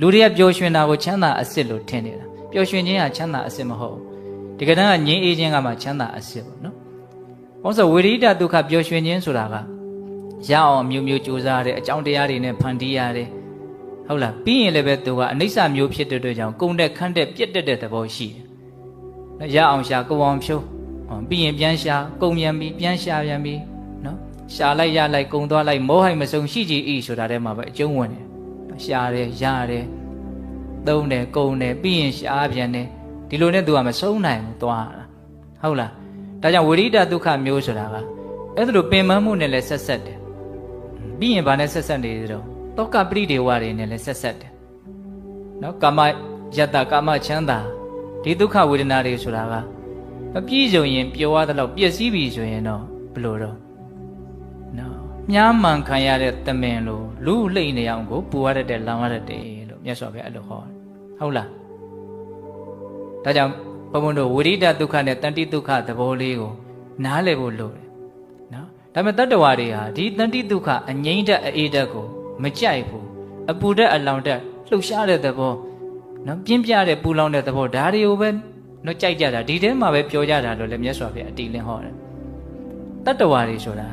လူတွေကပျော်ရွှင်တာကိုချမ်းသာအစစ်လို့ထင်နေတာပျော်ရွှင်ခြင်းဟာချမ်းသာအစစ်မဟုတ်ဘူးဒီကတည်းကငြိမ်းအေးခြင်းကမှချမ်းသာအစစ်ပေါ့နော်။ဘာလို့ဆိုဝိရိဒဒုက္ခပျော်ရွှင်ခြင်းဆိုတာကရအောင်မျိုးမျိုးကြိုးစားရတယ်အကြောင်းတရားတွေနဲ့ဖန်တီးရတယ်ဟုတ်လားပြီးရင်လည်းပဲသူကအနိစ္စမျိုးဖြစ်တဲ့အတွက်ကြောင့်ကုံတဲ့ခန့်တဲ့ပြက်တက်တဲ့သဘောရှိတယ်။ရအောင်ရှာကုံအောင်ဖြိုးပြီးရင်ပြန်ရှာကုံပြန်ပြီးပြန်ရှာပြန်ပြီးနော်ရှာလိုက်ရလိုက်ကုံသွားလိုက်မောဟိုက်မစုံရှိကြည်ဤဆိုတာထဲမှာပဲအကျုံးဝင်တယ်။ရှာတယ်ရတယ်သုံးတယ်ကုံတယ်ပြီးရင်ရှာပြန်တယ်ဒီလိုနဲ့သူကမဆုံးနိုင်ဘူးသွားတာဟုတ်လားဒါကြောင့်ဝိရိဒဒုက္ခမျိုးဆိုတာကအဲ့ဒါလိုပင်ပန်းမှုနဲ့လည်းဆက်ဆက်တယ်ပြီးရင်ဗာနဲ့ဆက်ဆက်နေတယ်တော့တောကပရိဒေဝတွေနဲ့လည်းဆက်ဆက်တယ်နော်ကာမယတ္တကာမချမ်းသာဒီဒုက္ခဝေဒနာတွေဆိုတာကမပြည့်စုံရင်ပျော်ရသလောက်ပျက်စီးပြီဆိုရင်တော့ဘယ်လိုတော့နော်မြားမှန်ခံရတဲ့တမင်လိုလူလှိမ့်နေအောင်ကိုပူရတဲ့လောင်ရတဲ့လို့မြတ်စွာဘုရားအဲ့လိုဟောတယ်ဟုတ်လားဒါကြောင့်ဘုံဘုံတို့ဝိရိဒဒုက္ခနဲ့တဏ္ဍိဒုက္ခသဘောလေးကိုနားလည်ဖို့လိုတယ်နော်ဒါပေမဲ့တတ္တဝါတွေဟာဒီတဏ္ဍိဒုက္ခအငြိမ့်တဲ့အေးတဲ့ကိုမကြိုက်ဘူးအပူတဲ့အလောင်တဲ့လှုပ်ရှားတဲ့သဘောနော်ပြင်းပြတဲ့ပူလောင်တဲ့သဘောဒါတွေကိုပဲနော်ကြိုက်ကြတာဒီထဲမှာပဲပြောကြတာလို့လည်းမြတ်စွာဘုရားအတိလင်းဟောတယ်တတ္တဝါတွေဆိုတာ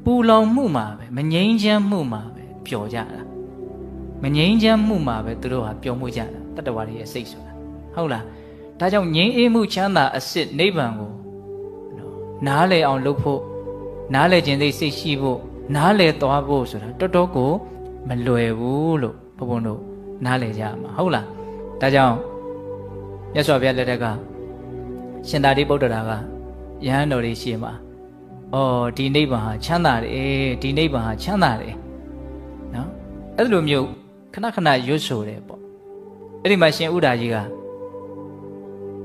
ပူလောင်မှုမှာပဲမငြိမ်းချမ်းမှုမှာပဲပျော်ကြတာမငြိမ်းချမ်းမှုမှာပဲသူတို့ဟာပျော်မှုကြတာတတ္တဝါတွေရဲ့စိတ်ဆိုတာဟုတ်လားဒါကြောင့်ငြိမ်းအေးမှုချမ်းသာအစစ်နိဗ္ဗာန်ကိုနားလည်အောင်လုပ်ဖို့နားလည်ခြင်းသိစိတ်ရှိဖို့နားလည်သွားဖို့ဆိုတာတော်တော်ကိုမလွယ်ဘူးလို့ဘုံဘုံတို့နားလည်ကြမှာဟုတ်လားဒါကြောင့်မြတ်စွာဘုရားလက်ထက်ကရှင်သာရိပုတ္တရာကယဟန်တော်တွေရှိမှာဒီနိဗ္ဗာန်ဟာချမ်းသာတယ်ဒီနိဗ္ဗာန်ဟာချမ်းသာတယ်နော်အဲ့လိုမျိုးခဏခဏရွတ်ဆိုတယ်ပေါ့အဲ့ဒီမှာရှင်ဥဒ္ဒါကြီးက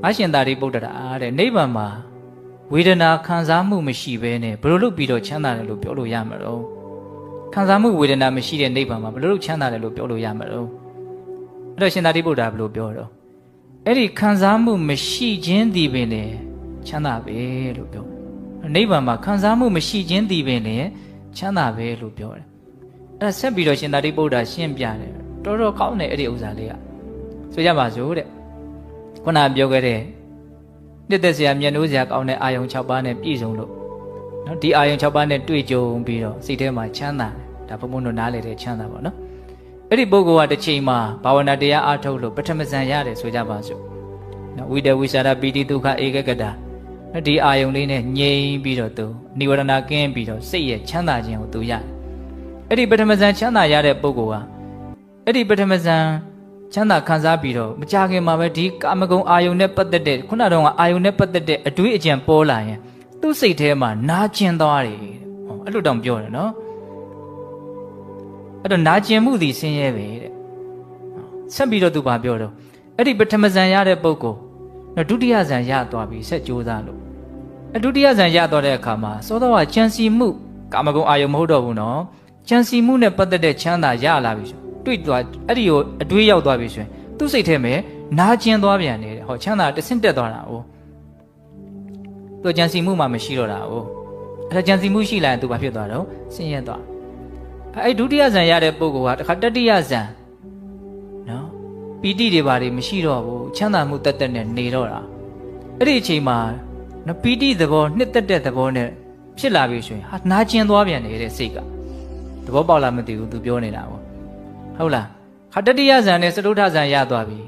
ငါရှင်သာရိပုတ္တရာတဲ့နိဗ္ဗာန်မှာဝေဒနာခံစားမှုမရှိဘဲနဲ့ဘယ်လိုလုပ်ပြီးတော့ချမ်းသာတယ်လို့ပြောလို့ရမှာတော့ခံစားမှုဝေဒနာမရှိတဲ့နိဗ္ဗာန်မှာဘယ်လိုလုပ်ချမ်းသာတယ်လို့ပြောလို့ရမှာတော့အဲ့တော့ရှင်သာရိပုတ္တရာဘယ်လိုပြောတော့အဲ့ဒီခံစားမှုမရှိခြင်းဒီပင်လေချမ်းသာပဲလို့ပြောနိဗ္ဗာန်မှာခံစားမှုမရှိခြင်းဒီပင်လေချမ်းသာပဲလို့ပြောတယ်အဲ့ဒါဆက်ပြီးတော့ရှင်သာရိပုတ္တရာရှင်းပြတယ်တော်တော်ကောင်းတယ်အဲ့ဒီဥစ္စာလေးကဆိုကြပါစို့တဲ့ခုနပြောခဲ့တဲ့နှစ်သက်စရာမျက်နှိုးစရာကောင်းတဲ့အာယုံ6ပါးနဲ့ပြည့်စုံလို့နော်ဒီအာယုံ6ပါးနဲ့တွေ့ကြုံပြီးတော့စိတ်ထဲမှာချမ်းသာတယ်ဒါဘုံဘုံတို့နားလေတဲ့ချမ်းသာပါနော်အဲ့ဒီပုဂ္ဂိုလ်ကတစ်ချိန်မှာဘာဝနာတရားအားထုတ်လို့ပထမဇန်ရတယ်ဆိုကြပါစို့နော်ဝိတဝိသရာပီတိဒုက္ခဧကဂတနော်ဒီအာယုံလေးနဲ့ငြိမ်ပြီးတော့သူနိဝရဏကင်းပြီးတော့စိတ်ရဲ့ချမ်းသာခြင်းကိုသူရတယ်အဲ့ဒီပထမဇန်ချမ်းသာရတဲ့ပုဂ္ဂိုလ်ကအဲ့ဒီပထမဇန်ချမ်းသာခံစားပြီးတော့မကြခင်မှာပဲဒီကာမဂုဏ်အာယုန်နဲ့ပတ်သက်တဲ့ခုနကတော့အာယုန်နဲ့ပတ်သက်တဲ့အတွေးအကြံပေါ်လာရင်သူ့စိတ်ထဲမှာနာကျင်သွားတယ်အဲ့လိုတောင်ပြောတယ်နော်အဲ့တော့နာကျင်မှုသည်ဆင်းရဲပဲတဲ့ဆက်ပြီးတော့သူဘာပြောတော့အဲ့ဒီပထမဇန်ရတဲ့ပုဂ္ဂိုလ်နော်ဒုတိယဇန်ရသွားပြီးဆက်ကြိုးစားလို့ဒုတိယဇန်ရသွားတဲ့အခါမှာသောတော်ကကြံစီမှုကာမဂုဏ်အာယုန်မဟုတ်တော့ဘူးနော်ကြံစီမှုနဲ့ပတ်သက်တဲ့ချမ်းသာရလာပြီဆိုတွေ့သွားအဲ့ဒီကိုအတွေးရောက်သွားပြီဆိုရင်သူ့စိတ်ထဲမှာနာကျင်သွားပြန်တယ်ဟောချမ်းသာတဆင့်တက်သွားတာ哦သူကြံစီမှုမှမရှိတော့တာ哦အဲ့ဒါကြံစီမှုရှိလာရင်သူဘာဖြစ်သွားတော့ဆင်းရဲသွားအဲ့ဒုတိယဇန်ရတဲ့ပုဂ္ဂိုလ်ကတခါတတိယဇန်နော်ပီတိတွေဘာတွေမရှိတော့ဘူးချမ်းသာမှုတက်တက်နဲ့နေတော့တာအဲ့ဒီအချိန်မှာနော်ပီတိသဘောနှစ်သက်တဲ့သဘောနဲ့ဖြစ်လာပြီဆိုရင်ဟာနာကျင်သွားပြန်နေတဲ့စိတ်ကသဘောပေါက်လားမသိဘူးသူပြောနေတာပေါ့ဟုတ်လားခတတိယဇန်နဲ့စတုထဇန်ရသွားပြီ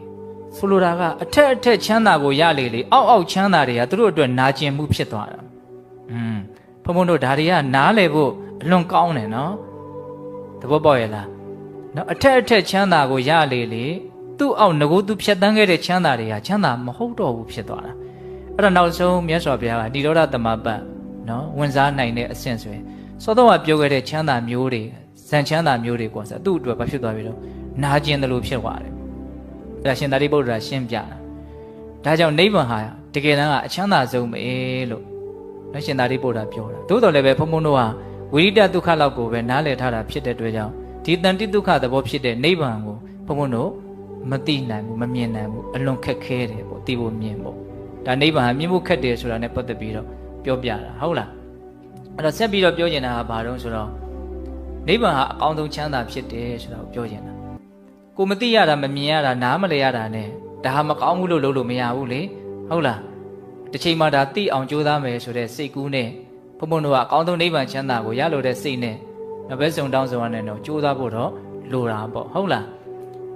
ဆိုလိုတာကအထက်ချမ်းသာကိုရလေလေအောက်ချမ်းသာတွေကသူတို့အတွက်နာကျင်မှုဖြစ်သွားတာဘုံဘုံတို့ဒါတွေကနားလေဖို့အလွန်ကောင်းတယ်နော်သဘောပေါက်ရဲ့လားနော်အထက်ချမ်းသာကိုရလေလေသူ့အောက်ငကိုသူဖြတ်တန်းခဲ့တဲ့ချမ်းသာတွေကချမ်းသာမဟုတ်တော့ဘူးဖြစ်သွားတာအဲ့တော့နောက်ဆုံးမြတ်စွာဘုရားကတိရောဓသမပတ်နော်ဝင်စားနိုင်တဲ့အဆင့်ဆိုရင်သောတော်ကပြောခဲ့တဲ့ချမ်းသာမျိုးတွေဇန်ချမ်းသာမျိုးတွေကွာဆိုသူ့အတွက်ဘာဖြစ်သွားပြီတော့နာကျင်တယ်လို့ဖြစ်သွားတယ်အဲ့ဒါရှင်သာရိပုတ္တရာရှင်းပြတာဒါကြောင့်နိဗ္ဗာန်ဟာတကယ်တမ်းကအချမ်းသာဆုံးပဲလို့နော်ရှင်သာရိပုတ္တရာပြောတာသို့တော်လည်းပဲဘုံဘုံတို့ဟာဝိရိဒဒုက္ခလောက်ကိုပဲနားလည်ထားတာဖြစ်တဲ့အတွက်ကြောင့်ဒီတန်တိဒုက္ခသဘောဖြစ်တဲ့နိဗ္ဗာန်ကိုဘုံဘုံတို့မသိနိုင်ဘူးမမြင်နိုင်ဘူးအလွန်ခက်ခဲတယ်ပေါ့သိဖို့မြင်ပေါ့ဒါနိဗ္ဗာန်ဟာမြင်ဖို့ခက်တယ်ဆိုတာနဲ့ပတ်သက်ပြီးတော့ပြောပြတာဟုတ်လားအဲ့တော့ဆက်ပြီးတော့ပြောချင်တာကဘာတုံးဆိုတော့နိဗ္ဗာန်ဟာအကောင်းဆုံးချမ်းသာဖြစ်တယ်ဆိုတာကိုပြောချင်တာ ကိုမသိရတာမမြင်ရတာနားမလည်ရတာနဲ့ဒါဟာမကောင်းဘူးလို့လုပ်လို့မရဘူးလေဟုတ်လားတစ်ချိန်မှဒါသိအောင်ကြိုးစားမယ်ဆိုတဲ့စိတ်ကူးနဲ့ဘုံဘုံတို့ကအကောင်းဆုံးနိဗ္ဗာန်ချမ်းသာကိုရလို့တဲ့စိတ်နဲ့ဘယ်စုံတောင်းစုံရနဲ့တော့ကြိုးစားဖို့တော့လိုတာပေါ့ဟုတ်လား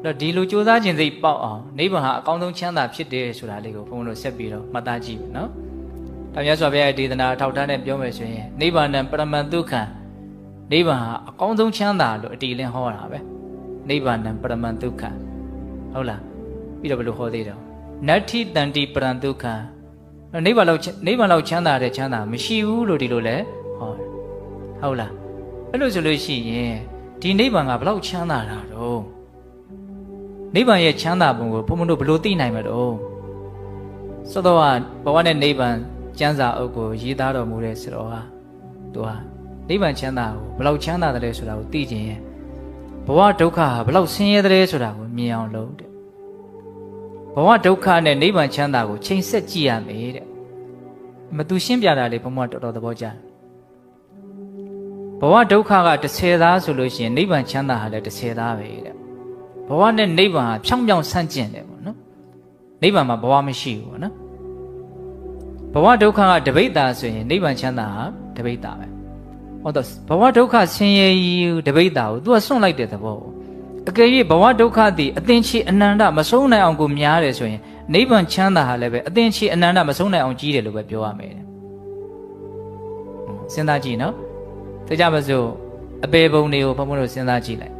တော့ဒီလိုကြိုးစားခြင်းစိတ်ပေါက်အောင်နိဗ္ဗာန်ဟာအကောင်းဆုံးချမ်းသာဖြစ်တယ်ဆိုတာလေးကိုဘုံဘုံတို့ဆက်ပြီးတော့မှတ်သားကြည့်မယ်နော်ဒါမြတ်စွာဘုရားရဲ့ဒေသနာထောက်ထားနဲ့ပြောမယ်ဆိုရင်နိဗ္ဗာန်ပရမန်ဒုက္ခံနိဗ္ဗာန်ဟာအကောင်းဆုံးချမ်းသာလို့အတီးလင်းဟောတာပဲနိဗ္ဗာန်ပရမန်ဒုက္ခံဟုတ်လားပြီးတော့ဘယ်လိုဟောသေးတယ်နတ္ထိတန္တိပရံဒုက္ခံနိဗ္ဗာန်လောက်ချမ်းသာတဲ့ချမ်းသာမရှိဘူးလို့ဒီလိုလဲဟောဟုတ်လားအဲ့လိုဆိုလို့ရှိရင်ဒီနိဗ္ဗာန်ကဘလောက်ချမ်းသာတာတော့နိဗ္ဗာန်ရဲ့ချမ်းသာပုံကိုဘုံဘုံတို့ဘယ်လိုသိနိုင်မလို့သောတော်ကဘဝနဲ့နိဗ္ဗာန်ကျမ်းစာအုပ်ကိုရေးသားတော်မူတဲ့ဆိုတော့ဟာသူဟာနိဗ္ဗာန်ချမ်းသာကိုဘလောက်ချမ်းသာတယ်ဆိုတာကိုသိခြင်းရဲ့ဘဝဒုက္ခဟာဘလောက်ဆင်းရဲတယ်ဆိုတာကိုမြင်အောင်လုပ်တဲ့ဘဝဒုက္ခနဲ့နိဗ္ဗာန်ချမ်းသာကိုချိန်ဆက်ကြည့်ရမယ်တဲ့မသူရှင်းပြတာလေဘုံဘတော်တော်သဘောကျတယ်ဘဝဒုက္ခက30သားဆိုလို့ရှိရင်နိဗ္ဗာန်ချမ်းသာဟာလည်း30သားပဲတဲ့ဘဝနဲ့နိဗ္ဗာန်ဟာဖြောင်းဖြောင်းဆန့်ကျင်တယ်ပေါ့နော်နိဗ္ဗာန်မှာဘဝမရှိဘူးပေါ့နော်ဘဝဒုက္ခကတပိဋ္ဌာဆိုရင်နိဗ္ဗာန်ချမ်းသာဟာတပိဋ္ဌာပဲဟုတ်တော့ဘဝဒုက္ခဆင်းရဲကြီးတပိဋ္ဌာကို तू ကစွန့်လိုက်တဲ့သဘောကိုအကယ်၍ဘဝဒုက္ခသည်အသင်္ချေအနန္တမဆုံးနိုင်အောင်ကိုများတယ်ဆိုရင်နိဗ္ဗာန်ချမ်းသာဟာလည်းပဲအသင်္ချေအနန္တမဆုံးနိုင်အောင်ကြီးတယ်လို့ပဲပြောရမယ်စဉ်းစားကြည့်နော်သိကြပါစို့အပေပုံတွေကိုဘုံဘုံတို့စဉ်းစားကြည့်လိုက်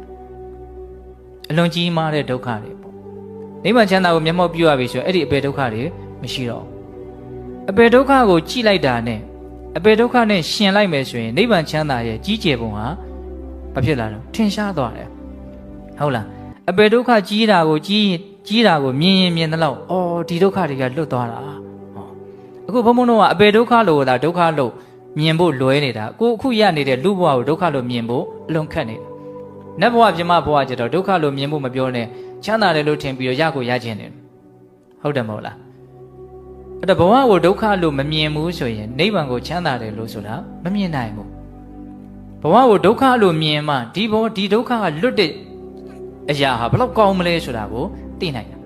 အလွန်ကြီးမားတဲ့ဒုက္ခတွေပေါ့နိဗ္ဗာန်ချမ်းသာကိုမျက်မှောက်ပြုရပြီဆိုရင်အဲ့ဒီအပေဒုက္ခတွေမရှိတော့အပေဒုက္ခကိုကြည့်လိုက်တာနဲ့အပေဒုက္ခနဲ့ရှင်လိုက်မယ်ဆိုရင်နိဗ္ဗာန်ချမ်းသာရဲ့ကြီးကျယ်ပုံဟာဘာဖြစ်လာတော့ထင်ရှားသွားတယ်ဟုတ်လားအပေဒုက္ခကြီးတာကိုကြီးတာကိုမြင်ရင်မြင်သလောက်အော်ဒီဒုက္ခတွေကလွတ်သွားတာဟောအခုဘုံဘုံတို့ကအပေဒုက္ခလို့သာဒုက္ခလို့မြင်ဖို့လွဲနေတာကိုအခုရနေတဲ့လူဘဝကိုဒုက္ခလို့မြင်ဖို့အလွန်ခက်နေတာနတ်ဘဝပြမဘဝကျတော့ဒုက္ခလို့မြင်ဖို့မပြောနဲ့ချမ်းသာတယ်လို့ထင်ပြီးတော့ရကိုရခြင်းတယ်ဟုတ်တယ်မဟုတ်လားအဲ့တော့ဘဝကိုဒုက္ခလို့မမြင်ဘူးဆိုရင်နိဗ္ဗာန်ကိုချမ်းသာတယ်လို့ဆိုတာမမြင်နိုင်ဘူးဘဝကိုဒုက္ခလို့မြင်မှဒီဒုက္ခကလွတ်တဲ့အရာဟာဘလောက်ကောင်းမလဲဆိုတာကိုသိနိုင်တာ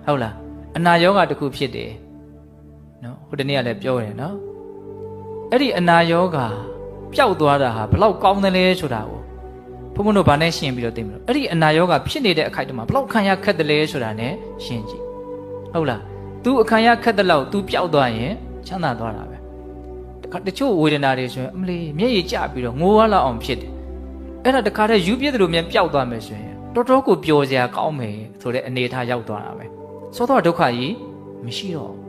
ဟုတ်လားအနာရောဂါတစ်ခုဖြစ်တယ်နော်ဟိုတနေ့ကလည်းပြောတယ်နော်အဲ့ဒီအနာရောဂါပျောက်သွားတာဟာဘလောက်ကောင်းတယ်လဲဆိုတာကိုဘုံဘုံတို့ဗာနဲ့ရှင်းပြီးတော့သိမလို့အဲ့ဒီအနာရောဂါဖြစ်နေတဲ့အခိုက်အတန့်မှာဘလောက်ခံရခက်တယ်လဲဆိုတာ ਨੇ ရှင်းကြည့်ဟုတ်လား तू အခံရခက်တဲ့လောက် तू ပျောက်သွားရင်ချမ်းသာသွားတာပဲတချို့ဝေဒနာတွေဆိုရင်အမလီမျက်ရည်ကျပြီးတော့ငိုရလောက်အောင်ဖြစ်တယ်အဲ့ဒါတခါတည်းယူပြည့်တယ်လို့မြန်ပျောက်သွားမယ်ဆိုရင်တော်တော်ကိုပျော်စရာကောင်းမယ်ဆိုတဲ့အနေအထားရောက်သွားတာပဲသောသောဒုက္ခကြီးမရှိတော့